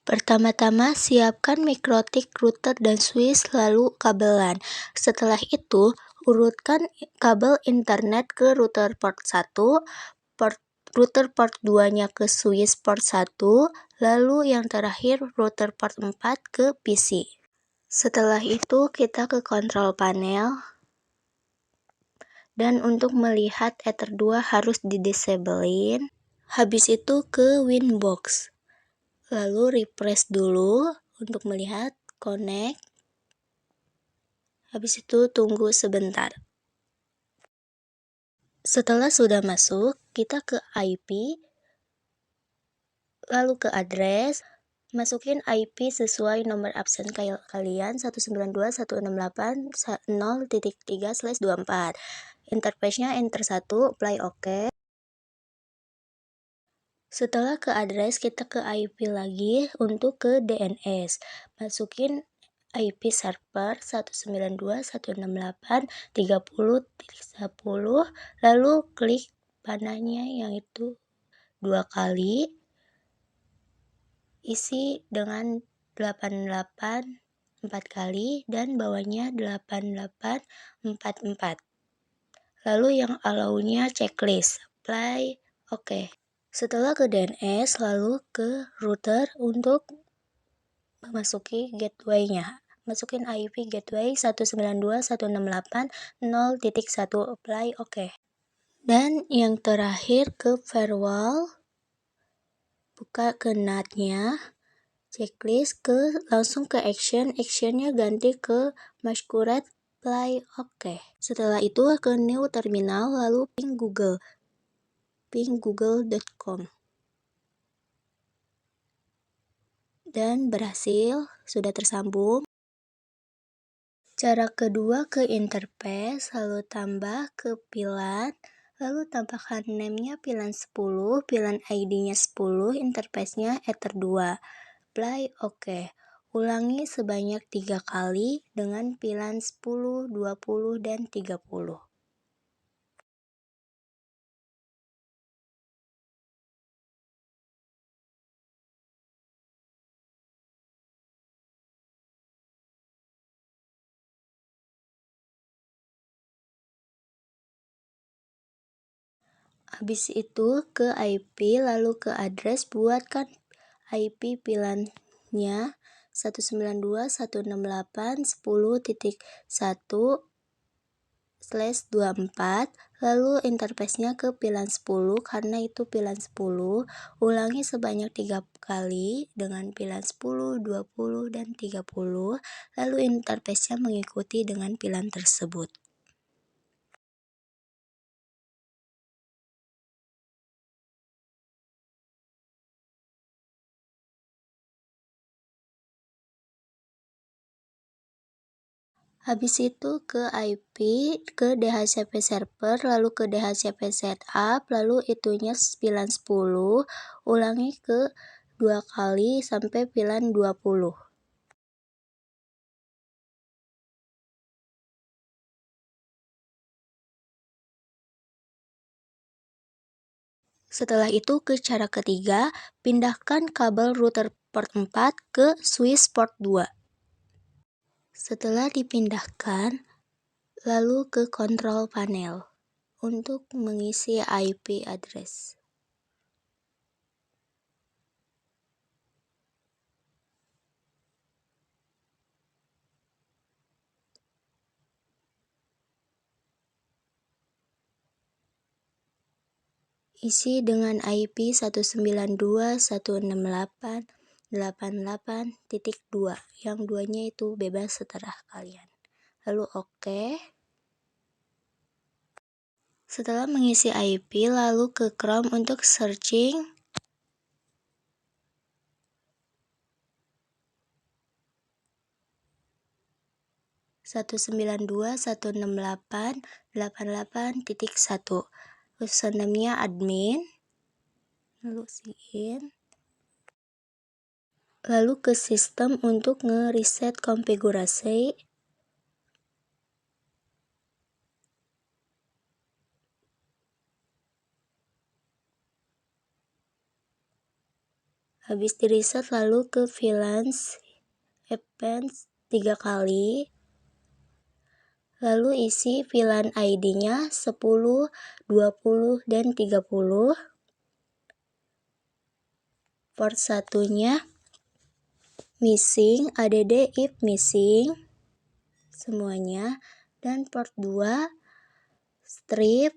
Pertama-tama siapkan mikrotik, router, dan switch lalu kabelan. Setelah itu, urutkan kabel internet ke router port 1, router port 2-nya ke switch port 1, lalu yang terakhir router port 4 ke PC. Setelah itu kita ke control panel, dan untuk melihat Ether 2 harus didisablein. Habis itu ke Winbox. Lalu refresh dulu untuk melihat connect. Habis itu tunggu sebentar. Setelah sudah masuk, kita ke IP, lalu ke address, masukin IP sesuai nomor absen kalian 192.168.0.3/24. Interface-nya enter 1, apply OK. Setelah ke address, kita ke IP lagi untuk ke DNS. Masukin IP server 192.168.30.10, lalu klik panahnya yang itu 2 kali, isi dengan 88 4 kali dan bawahnya 8844. Lalu yang allow-nya checklist, apply OK. Setelah ke DNS, lalu ke router untuk memasuki gateway-nya. Masukin IP gateway 192.168.0.1, apply OK. Dan yang terakhir ke firewall, buka ke NAT-nya, checklist langsung ke actionnya ganti ke masquerade, apply OK. Setelah itu ke new terminal, lalu ping google.com. Dan berhasil, sudah tersambung. Cara kedua ke interface, lalu tambah ke VLAN, lalu tambahkan name-nya VLAN 10, VLAN ID-nya 10, interface-nya Ether 2. Apply OK. Ulangi sebanyak 3 kali dengan VLAN 10, 20, dan 30. Habis itu ke IP, lalu ke address, buatkan IP VLAN-nya 192.168.10.1/24, lalu interface-nya ke VLAN 10 karena itu VLAN 10. Ulangi sebanyak 3 kali dengan VLAN 10, 20, dan 30, lalu interface-nya mengikuti dengan VLAN tersebut. Habis itu ke IP, ke DHCP server, lalu ke DHCP setup, lalu itunya VLAN 10, ulangi ke 2 kali sampai VLAN 20. Setelah itu ke cara ketiga, pindahkan kabel router port 4 ke switch port 2. Setelah dipindahkan, lalu ke control panel untuk mengisi IP address. Isi dengan IP 192.168.88.2, yang duanya itu bebas seterah kalian. Lalu OK. Setelah mengisi IP, lalu ke Chrome untuk searching. (192.168.88.1). Username-nya admin. Lalu sign. Lalu ke sistem untuk nge-reset konfigurasi. Habis di reset lalu ke VLANs events 3 kali. Lalu isi VLAN ID-nya 10, 20, dan 30. Port 1-nya missing, add if missing semuanya, dan port 2 strip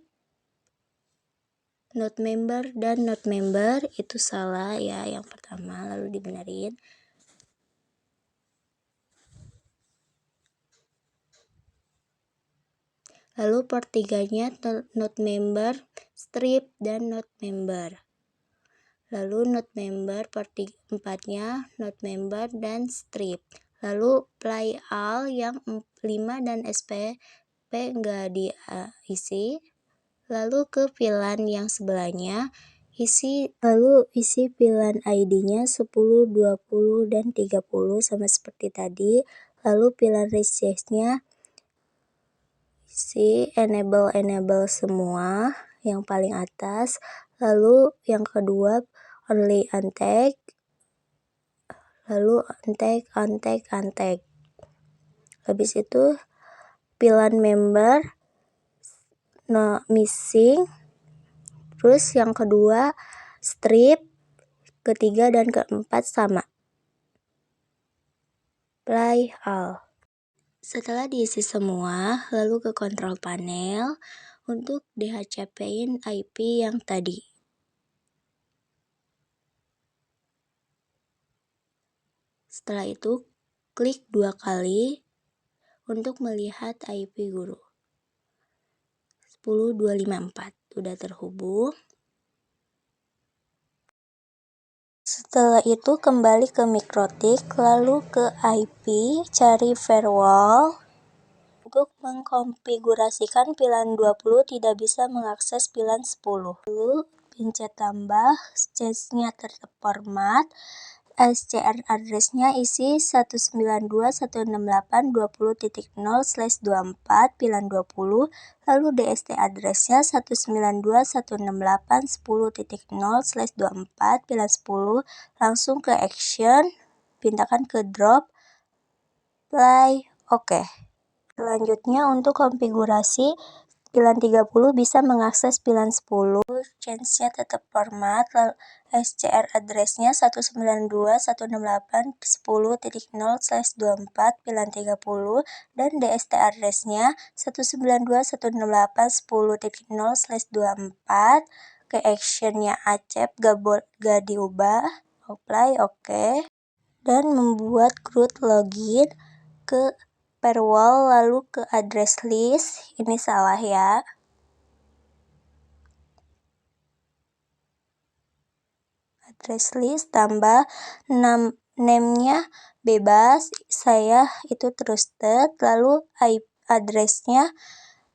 not member dan not member itu salah ya yang pertama, lalu dibenerin. Lalu port 3-nya not member, strip, dan not member. Lalu not member port 4-nya not member dan strip. Lalu play all yang 5 dan SPP enggak diisi. Lalu ke VLAN yang sebelahnya isi VLAN ID-nya 10, 20, dan 30 sama seperti tadi. Lalu VLAN request-nya isi enable semua yang paling atas. Lalu yang kedua only untag, lalu untag. Habis itu VLAN member no missing, terus yang kedua strip, ketiga dan keempat sama. Play all. Setelah diisi semua, lalu ke control panel untuk DHCP-in IP yang tadi. Setelah itu, klik 2 kali untuk melihat IP guru. 10254 udah terhubung. Setelah itu kembali ke MikroTik, lalu ke IP, cari firewall. Untuk mengkonfigurasikan VLAN 20 tidak bisa mengakses VLAN 10. Lalu pencet tambah, change-nya tetap format. SCR address-nya isi 192.168.20.0/24 VLAN 20, lalu DST address-nya 192.168.10.0/24 VLAN 10, langsung ke action, pindahkan ke drop, play, oke. Selanjutnya untuk konfigurasi VLAN 30 bisa mengakses VLAN 10, change-nya tetap format, lalu SCR address-nya 192.168.10.0/24 VLAN 30 dan DST address-nya 192.168.10.0/24. Ke action-nya accept gak diubah, apply, oke. Dan membuat root login ke firewall lalu ke address list, ini salah ya. Address list tambah name-nya bebas, saya itu trusted, lalu IP address-nya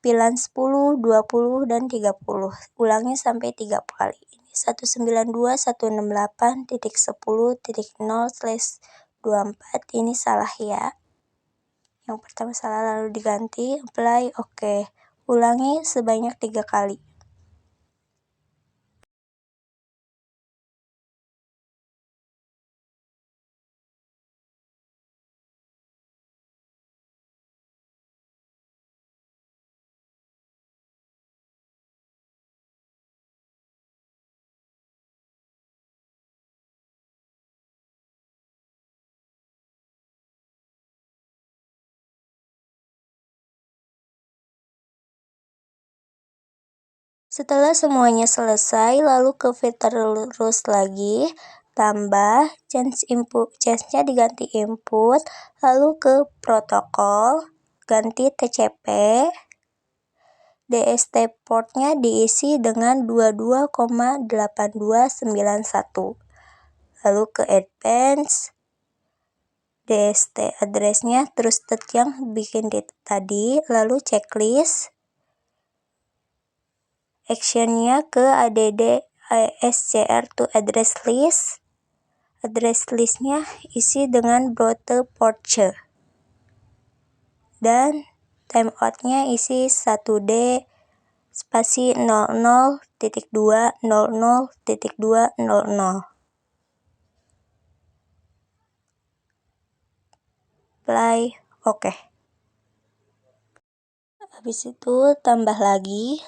VLAN 10, 20, dan 30. Ulangi sampai 3 kali. Ini 192.168.10.0/24, ini salah ya. Yang pertama salah lalu diganti, apply, oke. Ulangi sebanyak 3 kali. Setelah semuanya selesai, lalu ke filter terus lagi, tambah, change-nya diganti input, lalu ke protokol, ganti TCP, DST port-nya diisi dengan 22,8291, lalu ke advance, DST address-nya trusted yang bikin tadi, lalu checklist, action-nya ke add SCR to address list-nya isi dengan browse port dan timeout-nya isi 1D spasi 00.200.200. Play, oke. Habis itu tambah lagi,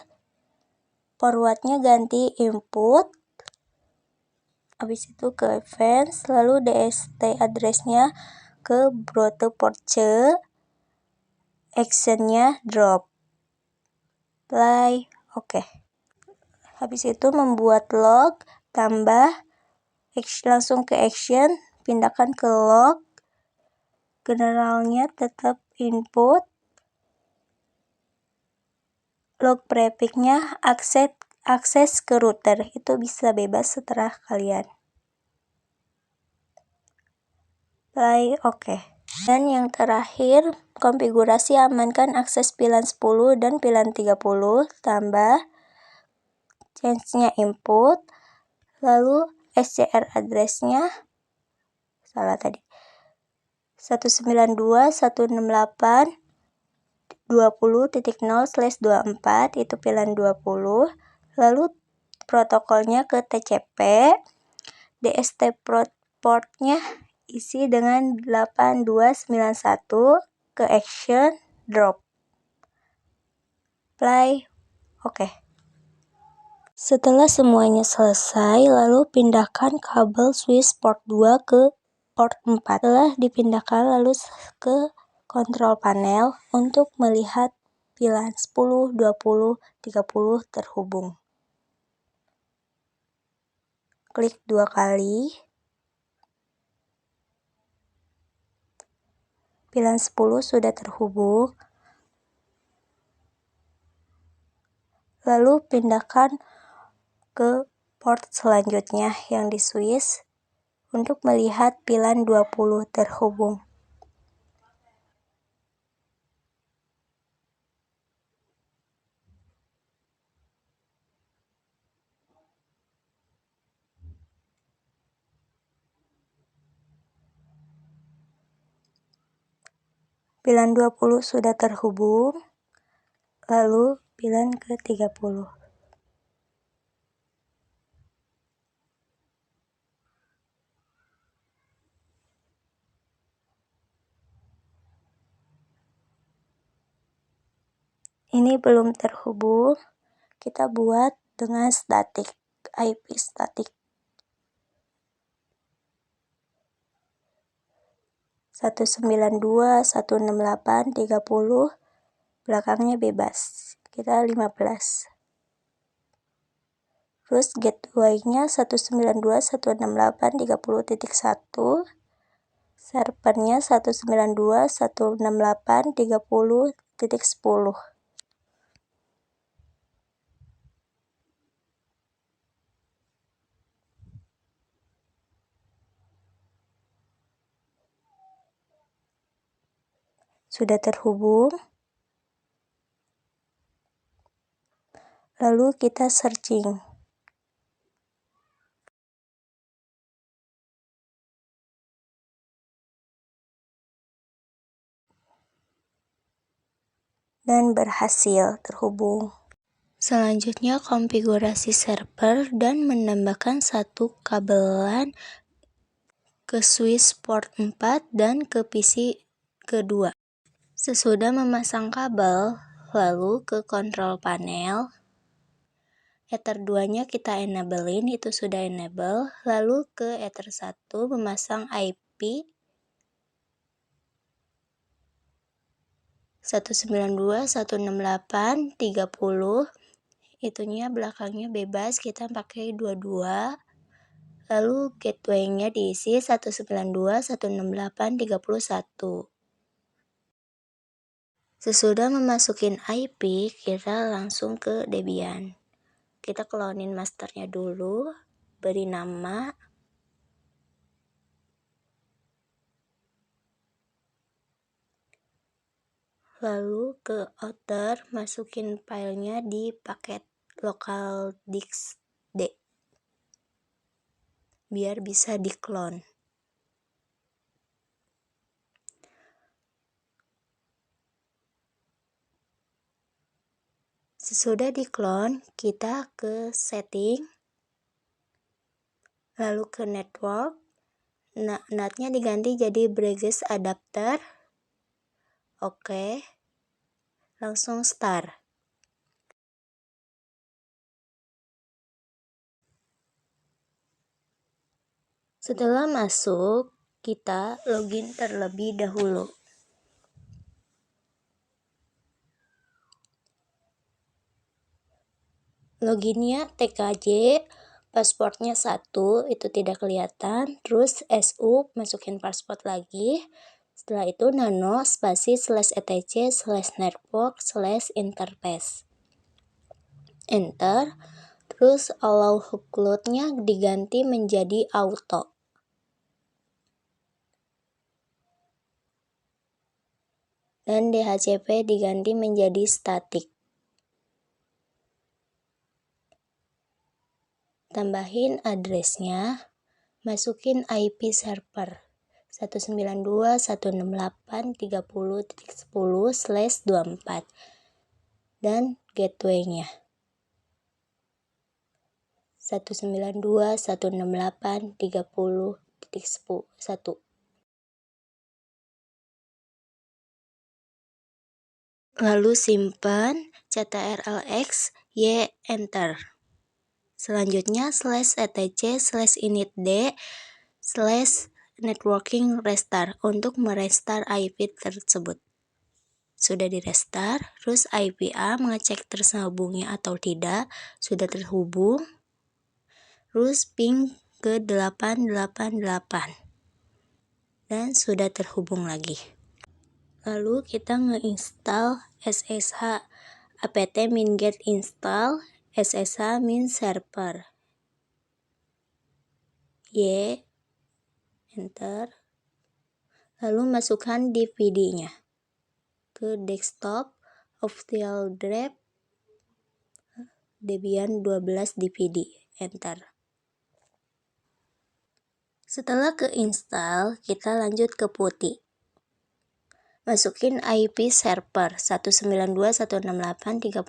forwardnya ganti input, habis itu ke advance, lalu DST addressnya ke browse porce, actionnya drop. Play, oke. Habis itu membuat log, tambah, langsung ke action, pindahkan ke log, generalnya tetap input, log prefixnya akses ke router, itu bisa bebas setelah kalian. Play, oke. Dan yang terakhir, konfigurasi amankan akses VLAN 10 dan VLAN 30, tambah, change-nya input, lalu SCR address-nya, salah tadi, 192.168.20.0/24, itu VLAN 20, lalu protokolnya ke TCP, DST portnya isi dengan 8291, ke action, drop. Play, oke. Setelah semuanya selesai, lalu pindahkan kabel switch port 2 ke port 4. Setelah dipindahkan, lalu ke kontrol panel untuk melihat VLAN 10, 20, 30 terhubung. Klik 2 kali. VLAN 10 sudah terhubung. Lalu pindahkan ke port selanjutnya yang di switch untuk melihat VLAN 20 terhubung. VLAN 20 sudah terhubung, lalu VLAN ke 30. Ini belum terhubung, kita buat dengan statik, IP statik. 192.168.30, belakangnya bebas, kita 15. Terus gateway-nya 192.168.30.1, servernya 192.168.30.10. Sudah terhubung. Lalu kita searching. Dan berhasil terhubung. Selanjutnya konfigurasi server dan menambahkan satu kabelan ke switch port 4 dan ke PC kedua. Sesudah memasang kabel, lalu ke kontrol panel, Ether 2-nya kita enablein, itu sudah enable, lalu ke Ether 1 memasang IP 192.168.30, itunya belakangnya bebas, kita pakai 22, lalu gateway-nya diisi 192.168.31. Sesudah memasukin IP, kita langsung ke Debian. Kita klonin masternya dulu, beri nama, lalu ke outer, masukin filenya di paket local disk D, biar bisa diklon. Sesudah diklon, kita ke setting, lalu ke network, NAT-nya diganti jadi Breguet adapter, Oke, langsung start. Setelah masuk, kita login terlebih dahulu. Loginnya TKJ, pasportnya 1, itu tidak kelihatan. Terus SU, masukin pasport lagi. Setelah itu nano spasi /etc/network/interface. Enter. Terus allow upload-nya diganti menjadi auto. Dan DHCP diganti menjadi static. Tambahin address-nya, masukin IP server 192.168.30.10/24 dan gateway-nya 192.168.30.1. Lalu simpan ctrlx y enter. Selanjutnya /etc/initd/networking restart untuk merestart IP tersebut. Sudah di restart, terus IPA mengecek tersambungnya atau tidak, sudah terhubung. Terus ping ke 888 dan sudah terhubung lagi. Lalu kita ngeinstall SSH apt-get install SSH min server. Y enter. Lalu masukkan DVD-nya ke desktop official drive Debian 12 DVD. Enter. Setelah keinstall, kita lanjut ke PuTTY. Masukin IP server 192.168.30.10,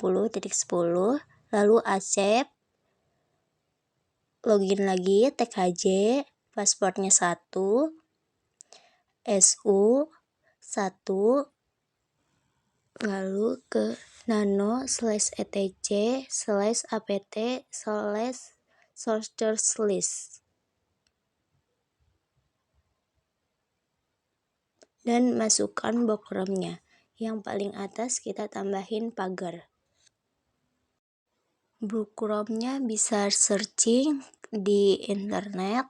lalu accept, login lagi TKJ, pasportnya 1, SU 1, lalu ke nano /etc/apt/sources list. Dan masukkan background-nya. Yang paling atas kita tambahin pagar. Background-nya bisa searching di internet.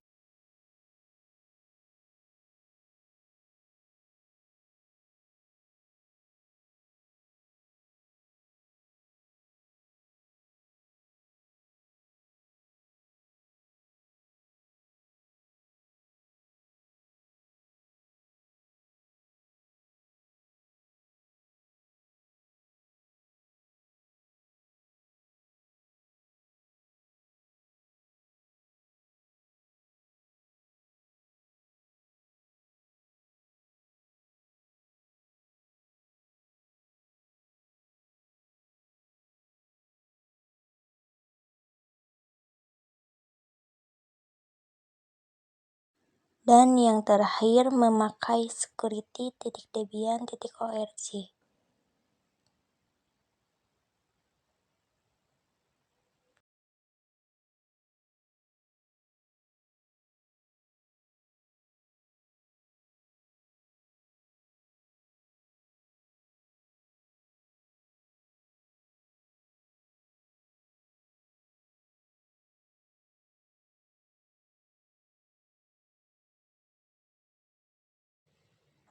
Dan yang terakhir memakai security.debian.org.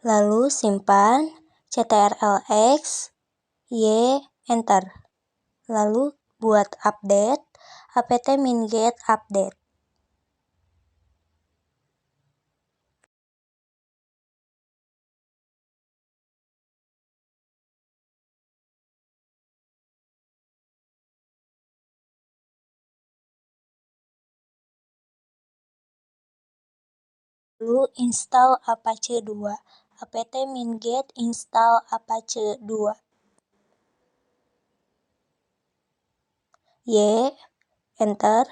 Lalu simpan ctrlx y enter. Lalu buat update apt-get update. Lalu install Apache 2. apt-get install Apache 2. Y enter.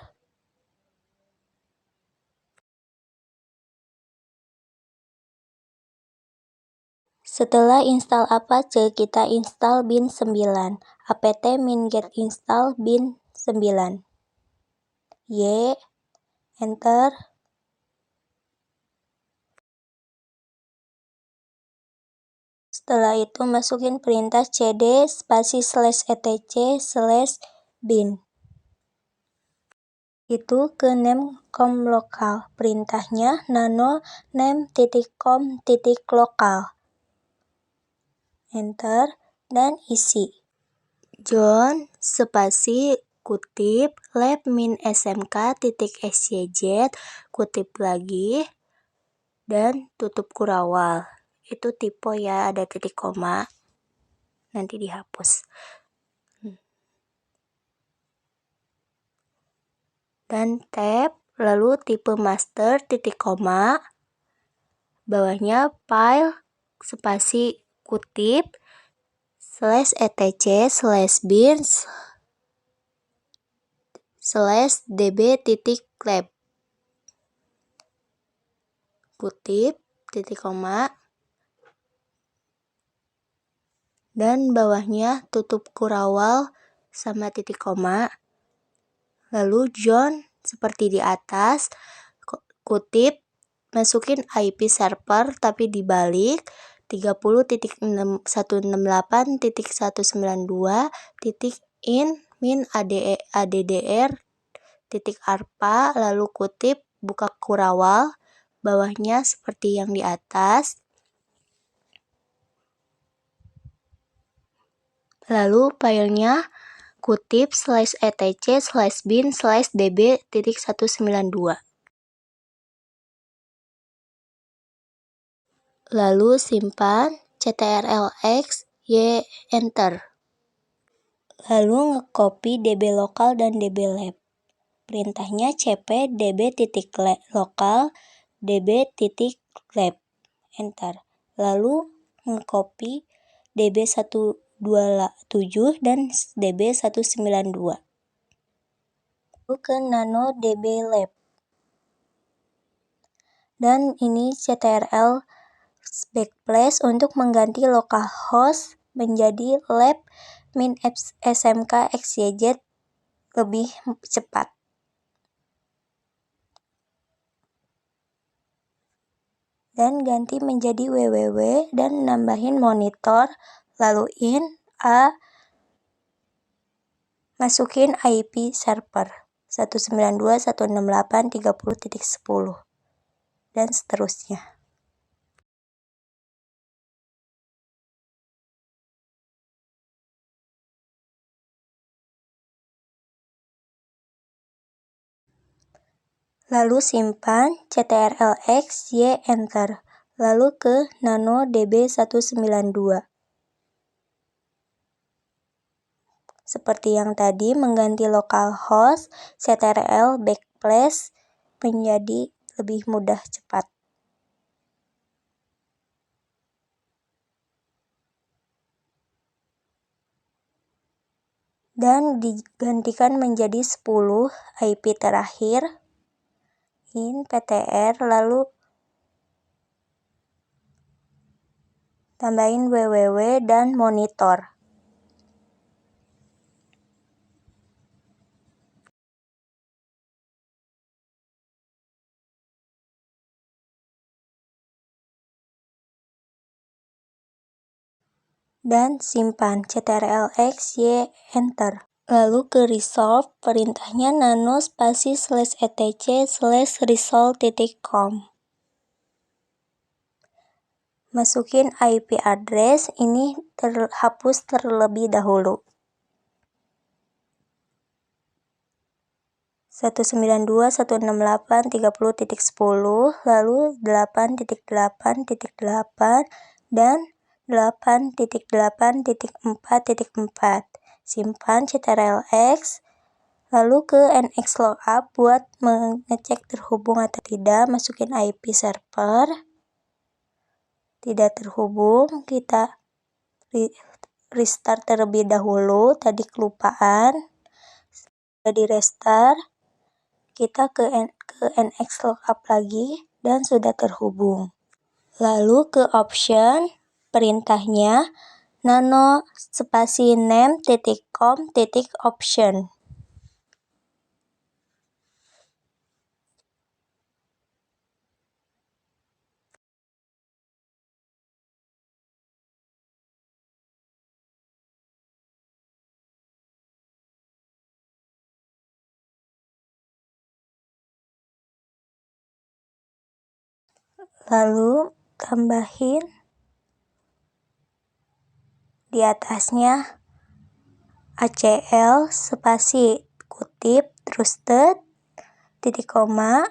Setelah install Apache, kita install bin 9. apt-get install bin 9. Enter. Setelah itu masukin perintah cd /etc/bin. Itu ke name.com lokal. Perintahnya nano name.com.lokal. Enter dan isi. John spasi kutip lab min smk.scj kutip lagi dan tutup kurawal. Itu typo ya, ada titik koma. Nanti dihapus. Dan tab, lalu tipe master titik koma. Bawahnya file spasi kutip /etc/bin /db.lab kutip titik koma dan bawahnya tutup kurawal sama titik koma. Lalu John seperti di atas, kutip, masukin IP server tapi dibalik 30.168.192.in min addr.arpa, lalu kutip, buka kurawal, bawahnya seperti yang di atas. Lalu filenya kutip /etc/bin/db.192. Lalu simpan ctrl-x, enter. Lalu nge-copy db lokal dan db lab. Perintahnya cp db.lokal db.lab. Enter. Lalu nge-copy db127 dan db192. Lalu ke nano db lab. Dan ini ctrl backslash untuk mengganti localhost menjadi lab min smk xyz lebih cepat. Dan ganti menjadi www dan nambahin monitor, lalu masukin IP server 192.168.30.10 dan seterusnya. Lalu simpan ctrl-x, enter. Lalu ke nano db192. Seperti yang tadi, mengganti localhost, ctrl backslash menjadi lebih mudah cepat. Dan digantikan menjadi 10 IP terakhir. ptr, lalu tambahin www dan monitor. Dan simpan ctrl-x, enter. Lalu ke resolve, perintahnya nano spasi /etc/resolve.com. Masukin IP address, ini terhapus terlebih dahulu. 192.168.30.10, lalu 8.8.8 dan 8.8.4.4. Simpan ctrl-x, lalu ke nxlookup buat mengecek terhubung atau tidak. Masukin IP server, tidak terhubung, kita restart terlebih dahulu, tadi kelupaan. Sudah di restart, kita ke nxlookup lagi dan sudah terhubung. Lalu ke option, perintahnya nano spasi name.com.option. Lalu tambahin di atasnya ACL spasi kutip trusted titik koma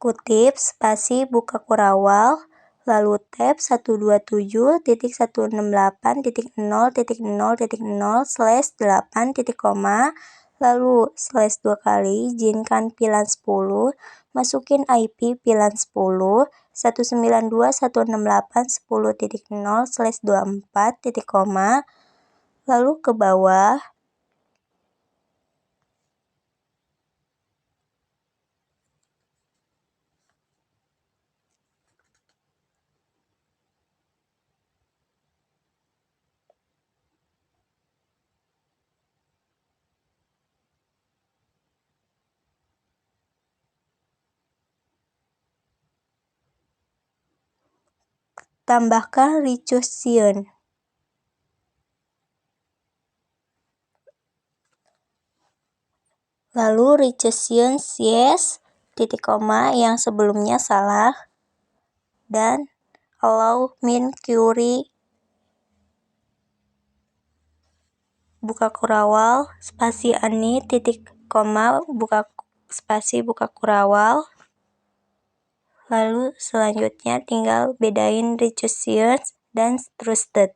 kutip spasi buka kurawal lalu tab 127.168.0.0.0/8 lalu slash 2 kali izinkan pilan 10 masukin IP pilan 10 192.168.10.0/24 lalu ke bawah tambahkan recursion. Lalu recursion yes, titik koma yang sebelumnya salah, dan allow min query buka kurawal spasi ani titik koma buka spasi buka kurawal. Lalu selanjutnya tinggal bedain recursion dan trusted.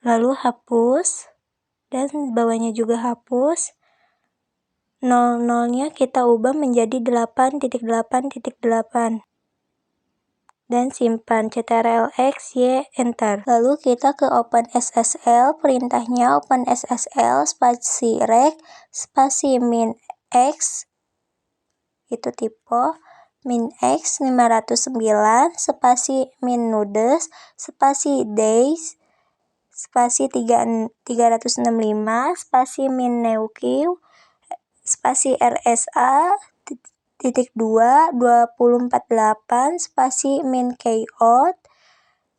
Lalu hapus dan bawahnya juga hapus. 00-nya kita ubah menjadi 8.8.8 dan simpan ctrl-x y enter. Lalu kita ke OpenSSL, perintahnya OpenSSL spasi rect spasi min x itu tipe min x 509 spasi min nudes spasi days spasi 365 spasi min neuq spasi rsa titik 2048 spasi min keyout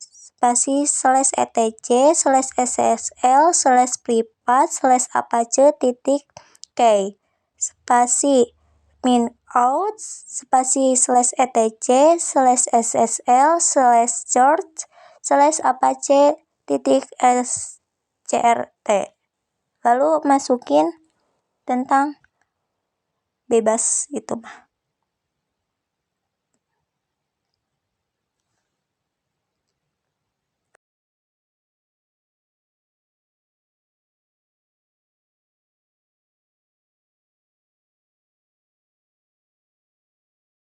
spasi /etc /ssl /privat /apache titik k spasi min out spasi /etc /ssl /chart /apache titik scrt lalu masukin tentang bebas itu mah.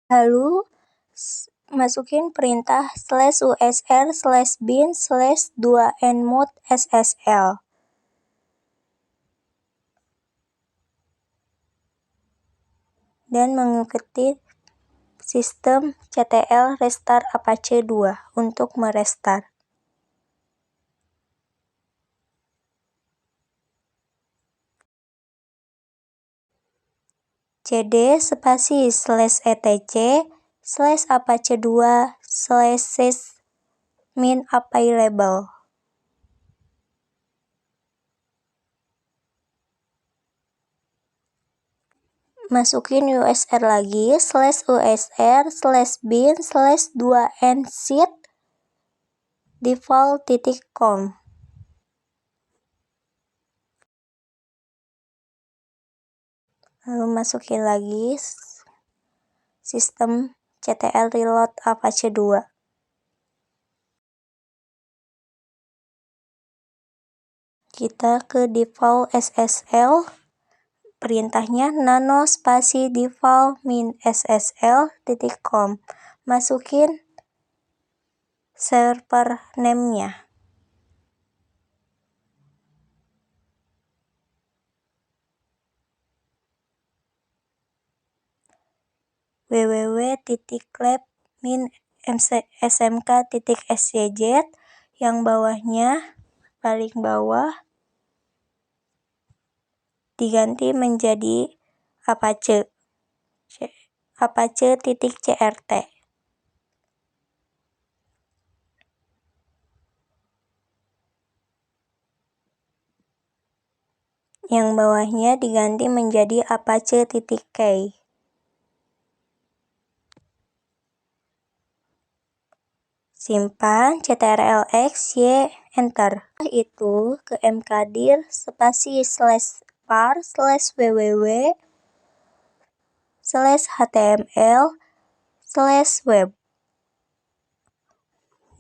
Lalu masukin perintah /usr/bin/2nmod/ssl. Dan mengikuti sistem ctl restart apache 2 untuk merestart. cd spasi /etc /apache 2 /sys min available. Masukin usr lagi /usr/bin/2nseed default.com. Lalu masukin lagi sistem ctl reload apache 2. Kita ke default SSL, perintahnya nano spasi default min /ssl.com. Masukin server name-nya. www.lab-smk.scj, yang bawahnya, paling bawah, diganti menjadi apache.crt. Yang bawahnya diganti menjadi apache.k. Simpan ctrl-x, y, enter. Setelah itu ke mkdir /var/www/html/web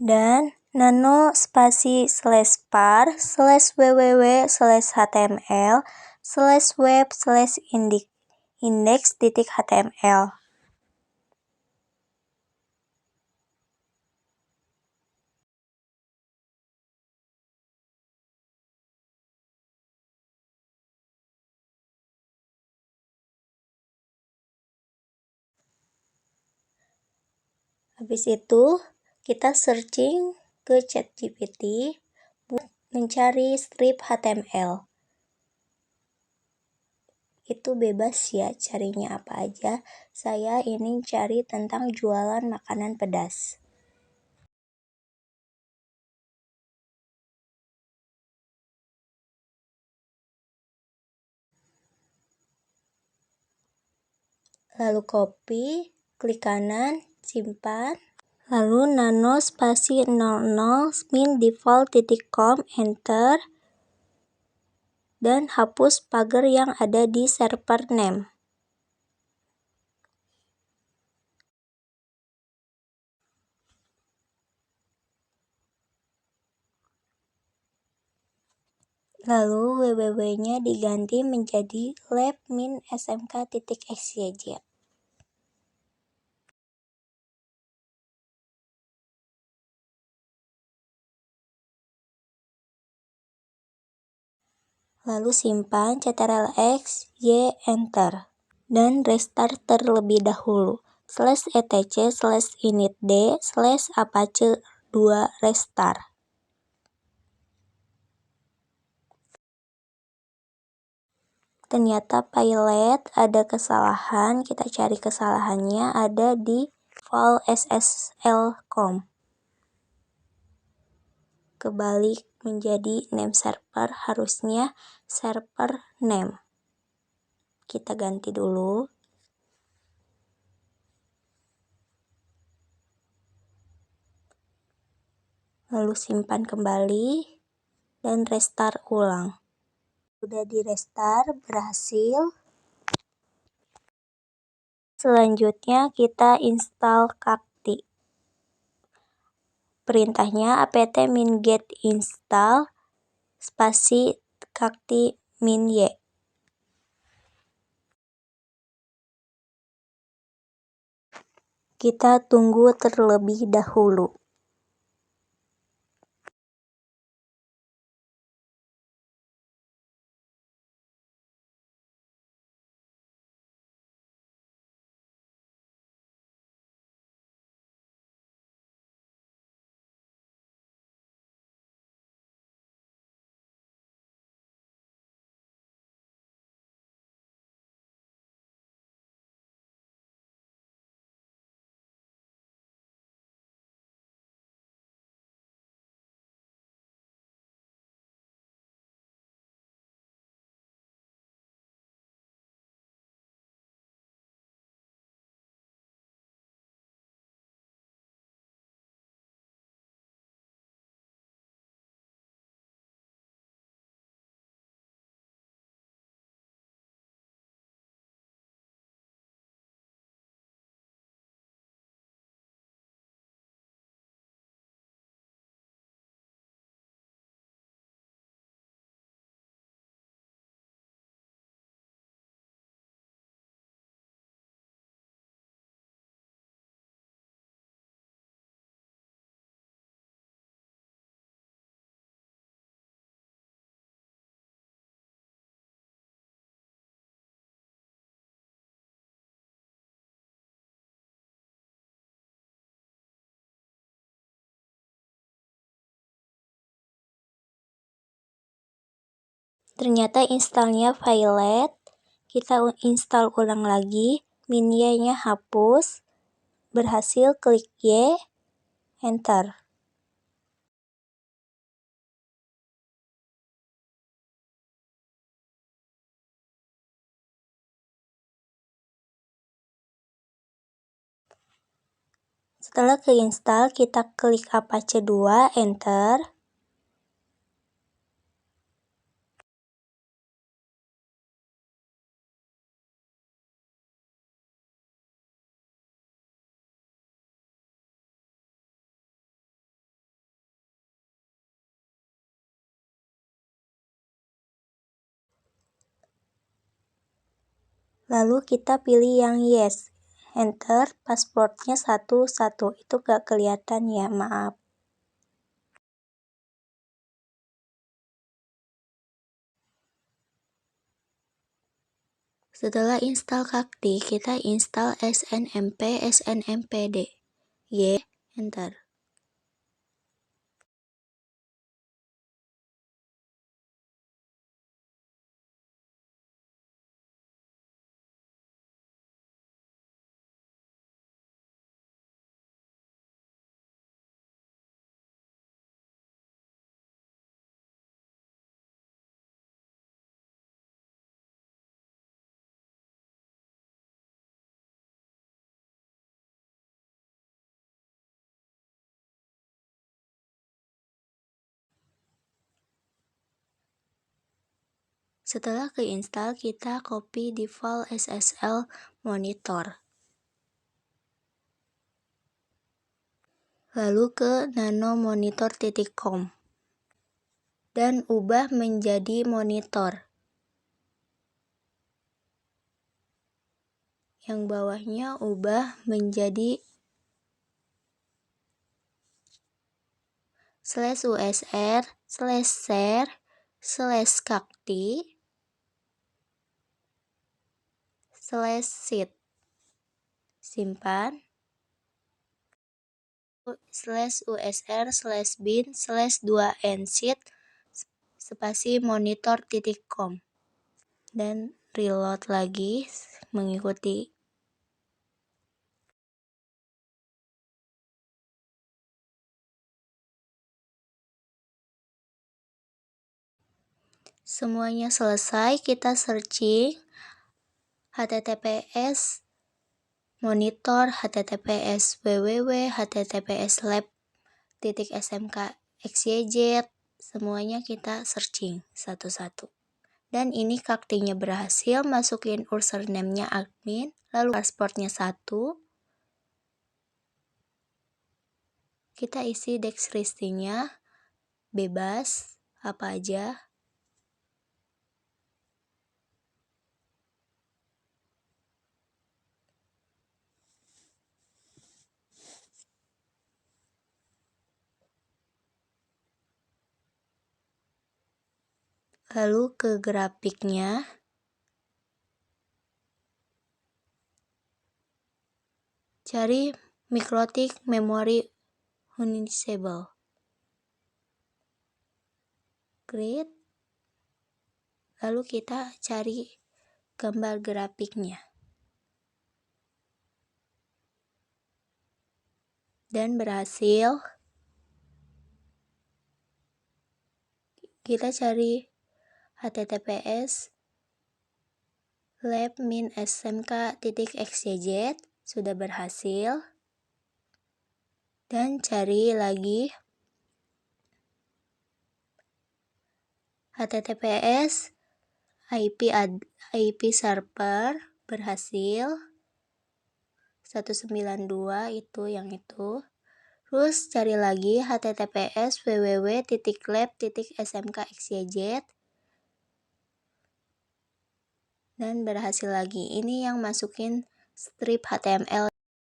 dan nano-par/www/html/web/index.html. Habis itu, kita searching ke ChatGPT buat mencari strip HTML. Itu bebas ya carinya apa aja. Saya ini cari tentang jualan makanan pedas. Lalu copy, klik kanan, simpan. Lalu nano_00min_default.com, enter. Dan hapus pagar yang ada di server name. Lalu www-nya diganti menjadi lab-smk.scj. Lalu simpan ctrl-x, y, enter. Dan restart terlebih dahulu. /etc/initd/apache2 restart. Ternyata pilot ada kesalahan, kita cari kesalahannya ada di file /ssl.com. Kebalik menjadi name server, harusnya server name. Kita ganti dulu. Lalu simpan kembali dan restart ulang. Sudah di restart, berhasil. Selanjutnya kita install Kakti. Perintahnya apt-get install --kakti-y. Kita tunggu terlebih dahulu. Ternyata installnya Violet. Kita install ulang lagi, min-y-nya hapus, berhasil, klik Y, enter. Setelah keinstall, kita klik Apache 2, enter. Lalu kita pilih yang yes, enter, passwordnya 11, itu gak kelihatan ya, maaf. Setelah install Kakti, kita install snmp, snmpd, y, enter. Setelah keinstall, kita copy default SSL monitor. Lalu ke nanomonitor.com dan ubah menjadi monitor. Yang bawahnya ubah menjadi /usr/share/kakti/sit. Simpan. /usr/bin/2nsit spasi monitor.com dan reload lagi mengikuti. Semuanya selesai, kita searching https monitor, https www, https lab.smk.xyz, semuanya kita searching satu-satu. Dan ini Kaktinya berhasil, masukin username-nya admin, lalu passwordnya 1. Kita isi deskripsinya, bebas, apa aja. Lalu ke grafiknya. Cari MikroTik Memory Unusable. Create. Lalu kita cari gambar grafiknya. Dan berhasil. Kita cari https lab-smk.xyz, sudah berhasil. Dan cari lagi https IP server, berhasil 192, itu yang itu. Terus cari lagi https www.lab.smk.xyz dan berhasil lagi. Ini yang masukin strip HTML